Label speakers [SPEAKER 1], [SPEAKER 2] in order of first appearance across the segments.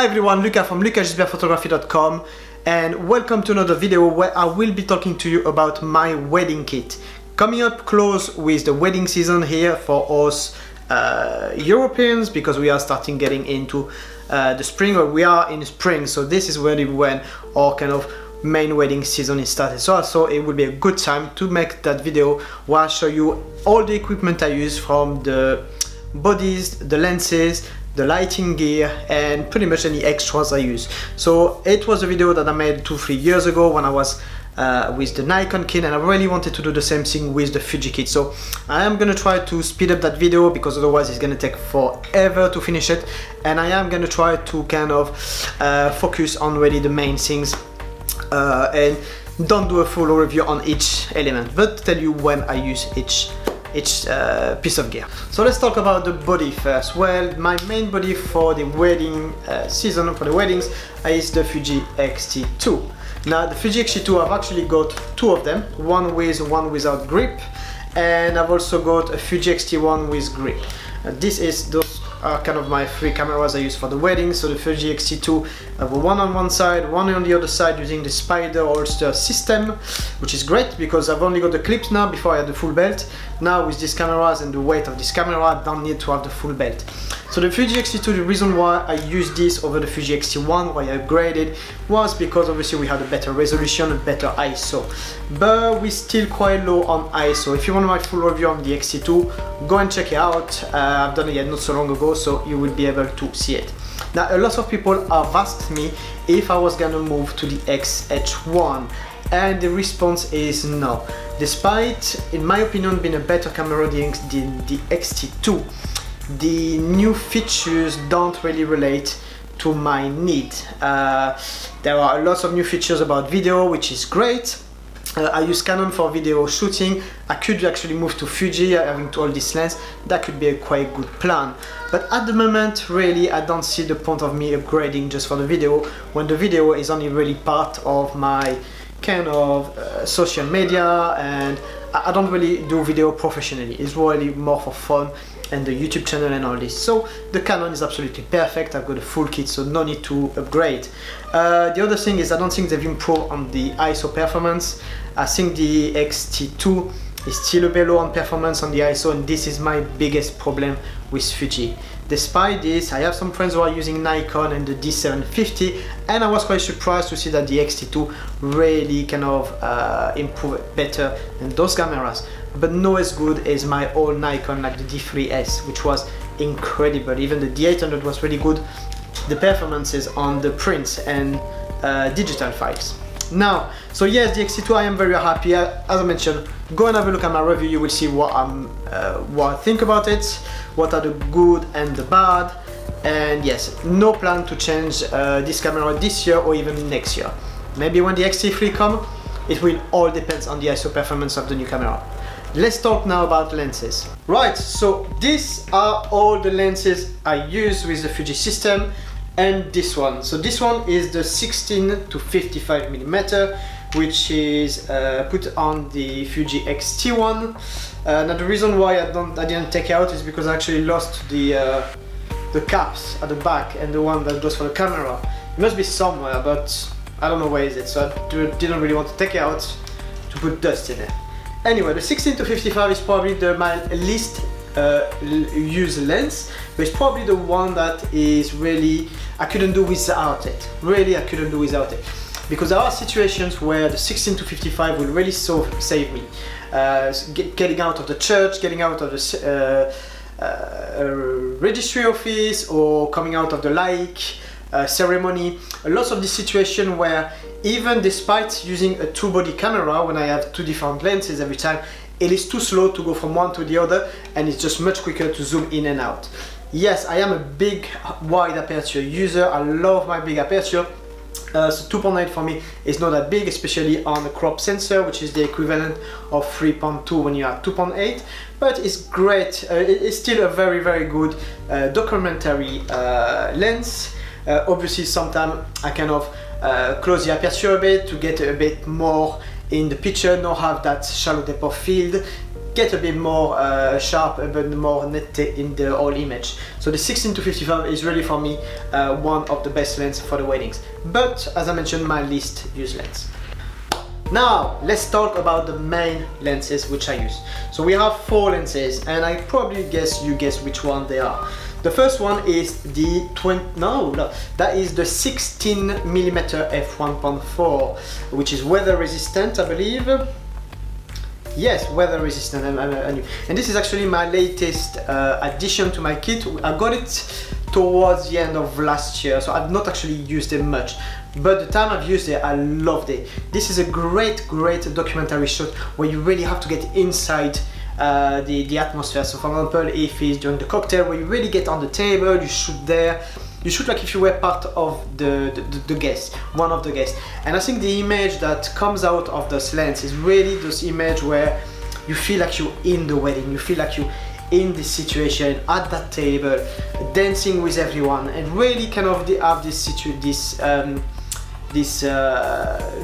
[SPEAKER 1] Hi everyone, Luca from lucasgisbertphotography.com and welcome to another video where I will be talking to you about my wedding kit. Coming up close with the wedding season here for us Europeans, because we are starting getting into the spring, or we are in spring, so this is really when our kind of main wedding season is started. So I thought it would be a good time to make that video where I show you all the equipment I use, from the bodies, the lenses, the lighting gear, and pretty much any extras I use. So it was a video that I made 2-3 years ago when I was with the Nikon kit, and I really wanted to do the same thing with the Fuji kit. So I am gonna try to speed up that video because otherwise it's gonna take forever to finish it, and I am gonna try to kind of focus on really the main things and don't do a full review on each element, but tell you when I use each piece of gear. So let's talk about the body first. Well, my main body for the wedding season, for the weddings, is the Fuji X-T2. Now the Fuji X-T2, I've actually got two of them, one with, one without grip, and I've also got a Fuji X-T1 with grip. Those are kind of my three cameras I use for the wedding. So the Fuji X-T2, I have one on one side, one on the other side, using the spider holster system, which is great because I've only got the clips now. Before I had the full belt. Now with these cameras and the weight of this camera, I don't need to have the full belt. So the Fuji X-T2, the reason why I used this over the Fuji X-T1, why I upgraded, was because obviously we had a better resolution, a better ISO, but we're still quite low on ISO. If you want my full review on the X-T2, go and check it out. I've done it not so long ago, so you will be able to see it. Now a lot of people have asked me if I was gonna move to the X-H1, and the response is no. Despite, in my opinion, being a better camera than the X-T2, the new features don't really relate to my need. There are lots of new features about video, which is great. I use Canon for video shooting. I could actually move to Fuji, having all this lens. That could be a quite good plan. But at the moment, really, I don't see the point of me upgrading just for the video, when the video is only really part of my kind of social media, and I don't really do video professionally. It's really more for fun and the YouTube channel and all this. So the Canon is absolutely perfect. I've got a full kit, so no need to upgrade. The other thing is, I don't think they've improved on the ISO performance. I think the X-T2 is still a bit low on performance on the ISO, and this is my biggest problem with Fuji. Despite this, I have some friends who are using Nikon and the D750, and I was quite surprised to see that the X-T2 really kind of improved better than those cameras, but not as good as my old Nikon, like the D3S, which was incredible. Even the D800 was really good, the performances on the prints and digital files. Now, so yes, the X-T2, I am very happy. As I mentioned, go and have a look at my review. You will see what I think about it, what are the good and the bad. And yes, no plan to change this camera this year or even next year. Maybe when the X-T3 come, it will all depend on the ISO performance of the new camera. Let's talk now about lenses. Right, so these are all the lenses I use with the Fuji system, and this one. So this one is the 16 to 55 millimeter, which is put on the Fuji X-T1. Now the reason why I didn't take it out is because I actually lost the caps at the back and the one that goes for the camera. It must be somewhere, but I don't know where is it, so I didn't really want to take it out to put dust in it. Anyway, the 16 to 55 is probably my least used lens, but it's probably the one that is really, I couldn't do without it. Really, I couldn't do without it. Because there are situations where the 16 to 55 will really save me. Getting out of the church, getting out of the registry office, or coming out of the ceremony. Lots of these situations where, even despite using a two-body camera, when I have two different lenses every time, it is too slow to go from one to the other, and it's just much quicker to zoom in and out. Yes, I am a big wide aperture user. I love my big aperture. So 2.8 for me is not that big, especially on the crop sensor, which is the equivalent of 3.2 when you are 2.8, but it's great. It's still a very, very good documentary lens. Obviously sometimes I kind of close the aperture a bit to get a bit more in the picture, not have that shallow depth of field. get a bit more sharp, a bit more nette in the whole image. So the 16-55 is really for me one of the best lenses for the weddings. But as I mentioned, my least used lens. Now let's talk about the main lenses which I use. So we have 4 lenses, and I probably guess you guess which one they are. The first one is the 16mm f1.4, which is weather resistant, I believe. Yes, weather resistant, and this is actually my latest addition to my kit. I got it towards the end of last year, so I've not actually used it much, but the time I've used it, I loved it. This is a great documentary shot where you really have to get inside the atmosphere. So for example, if it's during the cocktail, where you really get on the table, you shoot there, you shoot like if you were part of the guest, one of the guests. And I think the image that comes out of this lens is really this image where you feel like you're in the wedding, you feel like you're in this situation, at that table, dancing with everyone, and really kind of have this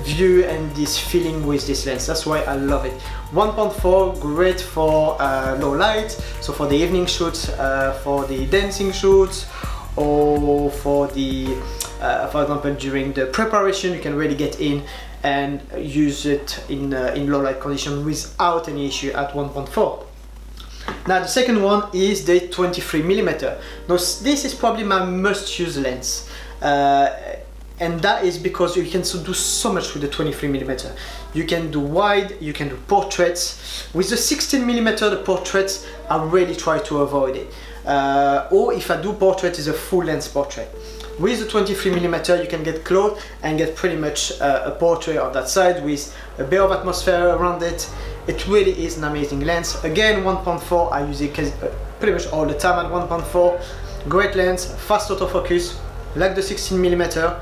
[SPEAKER 1] view and this feeling with this lens. That's why I love it. 1.4, great for low light, so for the evening shoots, for the dancing shoots, or for the for example during the preparation, you can really get in and use it in low light condition without any issue at 1.4. Now the second one is the 23mm. Now this is probably my must use lens, and that is because you can do so much with the 23mm. You can do wide, you can do portraits. With the 16mm, the portraits, I really try to avoid it. Or if I do portrait, it's a full length portrait. With the 23mm, you can get close and get pretty much a portrait of that side with a bit of atmosphere around it. It really is an amazing lens. Again, 1.4, I use it pretty much all the time at 1.4. Great lens, fast autofocus, like the 16mm,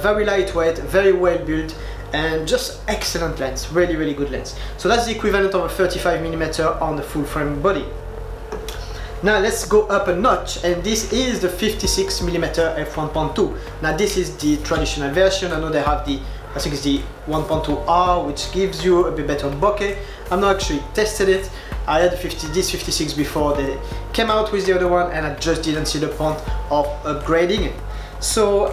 [SPEAKER 1] very lightweight, very well built, and just excellent lens, really good lens. So that's the equivalent of a 35mm on the full frame body. Now let's go up a notch, and this is the 56mm f1.2. Now this is the traditional version. I know they have the, I think it's the 1.2R, which gives you a bit better bokeh. I've not actually tested it. I had this 56 before they came out with the other one, and I just didn't see the point of upgrading it. So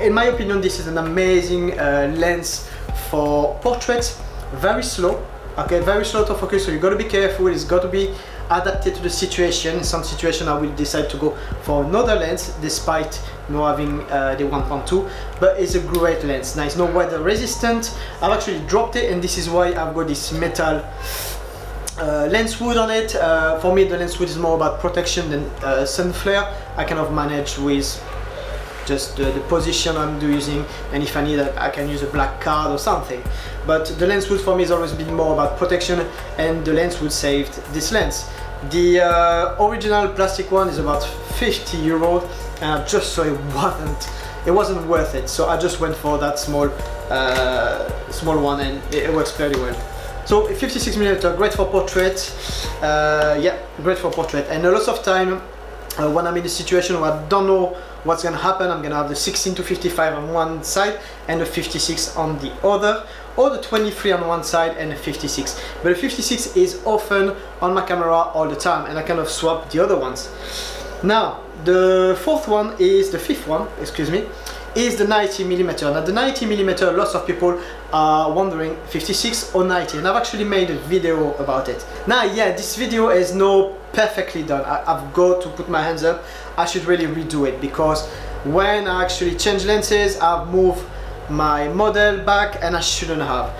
[SPEAKER 1] in my opinion, this is an amazing lens for portraits. Very slow, okay, very slow to focus, so you got to be careful. It's got to be adapted to the situation. In some situation I will decide to go for another lens despite having the 1.2, but it's a great lens. Now it's not weather resistant. I've actually dropped it, and this is why I've got this metal lens wood on it. For me, the lens wood is more about protection than sun flare. I kind of manage with just the position I'm using, and if I need it, I can use a black card or something. But the lens wood for me has always been more about protection, and the lens wood saved this lens. The original plastic one is about 50 euros, and I just saw it wasn't worth it, so I just went for that small one, and it works very well. So 56mm, great for portrait. Yeah, great for portrait. And a lot of time when I'm in a situation where I don't know what's gonna happen, I'm gonna have the 16-55 on one side and the 56 on the other, or the 23 on one side and the 56. But the 56 is often on my camera all the time, and I kind of swap the other ones. Now the fifth one, excuse me, is the 90mm. Now the 90mm, lots of people are wondering 56 or 90, and I've actually made a video about it. Now yeah, this video is not perfectly done. I've got to put my hands up. I should really redo it, because when I actually change lenses, I've moved my model back and I shouldn't have.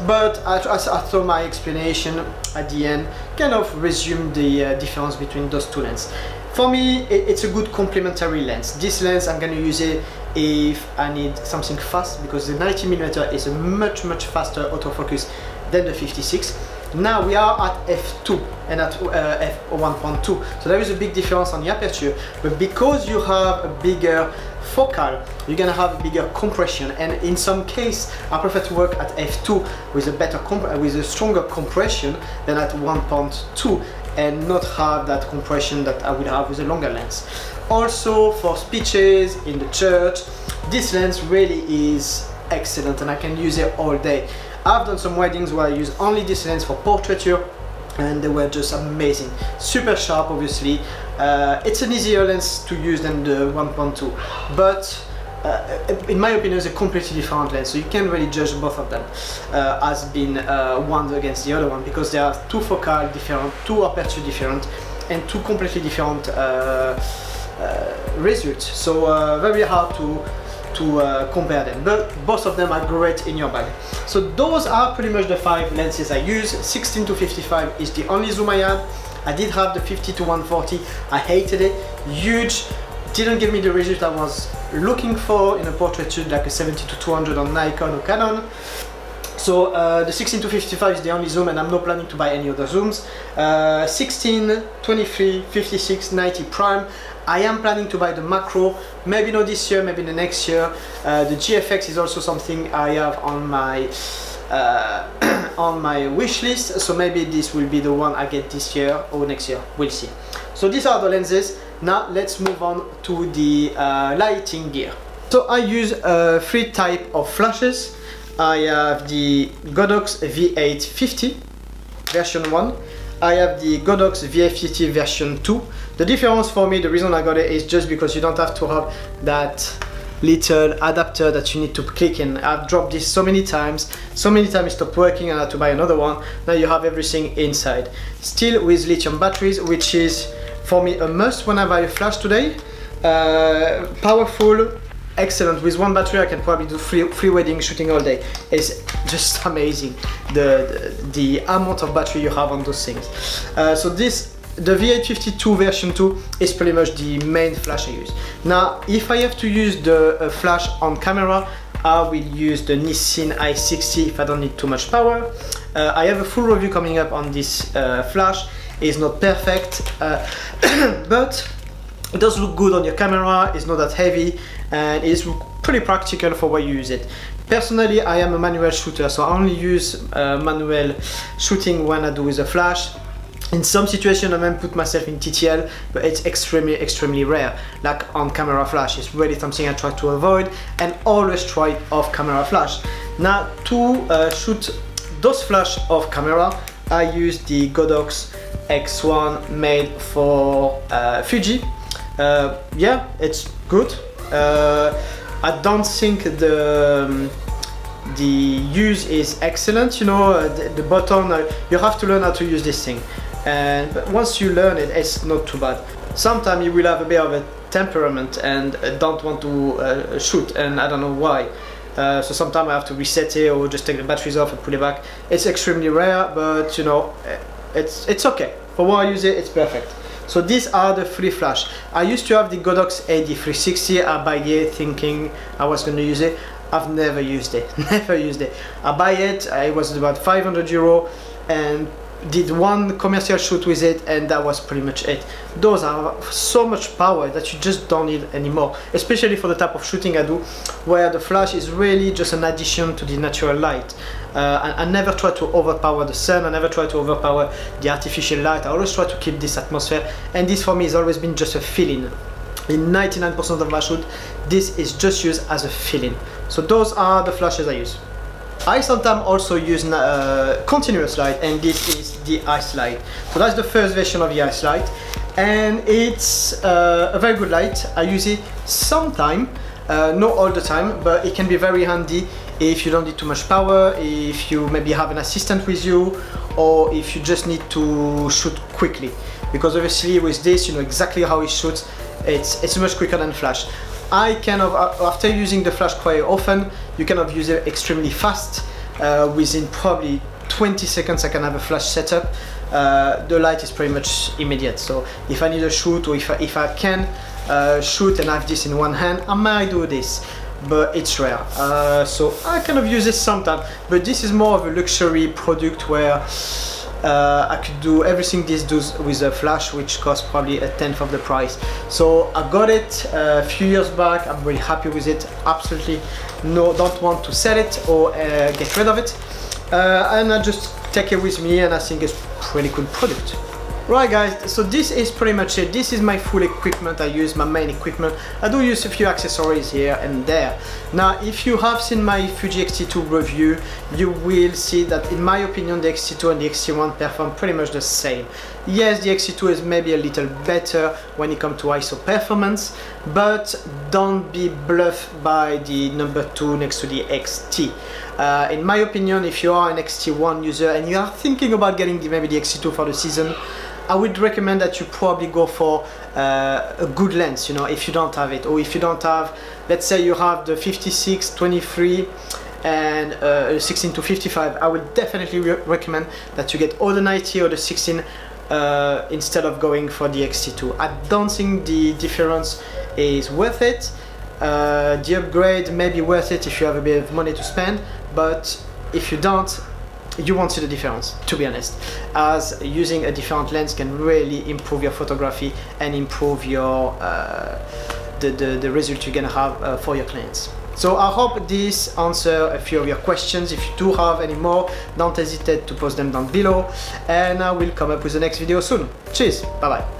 [SPEAKER 1] But I thought my explanation at the end kind of resumed the difference between those two lenses. For me, it's a good complementary lens. This lens, I'm going to use it if I need something fast, because the 90mm is a much faster autofocus than the 56. Now we are at f2 and at f1.2, so there is a big difference on the aperture, but because you have a bigger focal, you're gonna have a bigger compression, and in some case I prefer to work at f2 with a stronger compression than at 1.2, and not have that compression that I would have with a longer lens. Also for speeches in the church, this lens really is excellent, and I can use it all day. I've done some weddings where I use only this lens for portraiture, and they were just amazing, super sharp. Obviously it's an easier lens to use than the 1.2, but in my opinion it's a completely different lens, so you can't really judge both of them as being one against the other one, because they are two focal different, two aperture different, and two completely different results, so very hard to compare them, but both of them are great in your bag. So those are pretty much the 5 lenses I use. 16 to 55 is the only zoom I had. I did have the 50 to 140, I hated it, huge, didn't give me the result I was looking for in a portrait shoot, like a 70 to 200 on Nikon or Canon. So the 16 to 55 is the only zoom, and I'm not planning to buy any other zooms. 16, 23, 56, 90 prime. I am planning to buy the macro, maybe not this year, maybe the next year. The GFX is also something I have on my wish list, so maybe this will be the one I get this year or next year, we'll see. So these are the lenses. Now let's move on to the lighting gear. So I use 3 types of flashes. I have the Godox V850 version 1. I have the Godox V850 version 2. The difference for me, the reason I got it is just because you don't have to have that little adapter that you need to click in. I've dropped this so many times it stopped working and I had to buy another one. Now you have everything inside. Still with lithium batteries, which is for me a must when I buy a flash today. Powerful, excellent. With one battery I can probably do free wedding shooting all day. It's just amazing the amount of battery you have on those things. So the V852 version 2 is pretty much the main flash I use. Now if I have to use the flash on camera, I will use the Nissin i60 if I don't need too much power. I have a full review coming up on this flash. It's not perfect, but it does look good on your camera. It's not that heavy and it's pretty practical for what you use it. Personally, I am a manual shooter, so I only use manual shooting when I do with a flash. In some situations I may put myself in TTL, but it's extremely rare. Like on camera flash, it's really something I try to avoid, and always try off camera flash. Now to shoot those flash off camera, I use the Godox X1 made for Fuji. Yeah, it's good. I don't think the use is excellent. You know, the button, you have to learn how to use this thing, but once you learn it, it's not too bad. Sometimes you will have a bit of a temperament and don't want to shoot, and I don't know why. So sometimes I have to reset it or just take the batteries off and put it back. It's extremely rare, but you know, it's okay. For what I use it, it's perfect. So these are the 3 flash. I used to have the Godox AD360. I buy it thinking I was going to use it. I've never used it, never used it. I buy it, it was about 500 euro, and did one commercial shoot with it, and that was pretty much it. Those are so much power that you just don't need anymore, especially for the type of shooting I do, where the flash is really just an addition to the natural light. I never try to overpower the sun, I never try to overpower the artificial light. I always try to keep this atmosphere, and this for me has always been just a fill-in. In 99% of my shoot, this is just used as a fill-in. So those are the flashes I use. I sometimes also use continuous light, and this is the ice light. So that's the first version of the ice light, and it's a very good light. I use it sometimes, not all the time, but it can be very handy if you don't need too much power, if you maybe have an assistant with you, or if you just need to shoot quickly. Because obviously with this, you know exactly how it shoots. It's much quicker than flash. I kind of, after using the flash quite often, you kind of use it extremely fast. Within probably 20 seconds I can have a flash setup. The light is pretty much immediate, so if I need a shoot, or if I can shoot and have this in one hand, I might do this, but it's rare. So I kind of use it sometimes, but this is more of a luxury product where I could do everything this does with a flash, which costs probably a tenth of the price. So I got it a few years back. I'm really happy with it. Absolutely don't want to sell it or get rid of it, and I just take it with me, and I think it's a pretty cool product. Right guys, so this is pretty much it. This is my full equipment. I use my main equipment. I do use a few accessories here and there. Now if you have seen my Fuji X-T2 review, you will see that in my opinion the X-T2 and the X-T1 perform pretty much the same. Yes, the X-T2 is maybe a little better when it comes to ISO performance, but don't be bluffed by the number 2 next to the X-T. In my opinion, if you are an X-T1 user and you are thinking about getting maybe the X-T2 for the season, I would recommend that you probably go for a good lens, you know, if you don't have it, or if you don't have, let's say you have the 56, 23 and 16 to 55, I would definitely recommend that you get or the 90 or the 16 instead of going for the X-T2. I don't think the difference is worth it. The upgrade may be worth it if you have a bit of money to spend, but if you don't, you won't see the difference, to be honest, as using a different lens can really improve your photography and improve your the result you're gonna have for your clients. So I hope this answers a few of your questions. If you do have any more, don't hesitate to post them down below, and I will come up with the next video soon. Cheers, bye bye.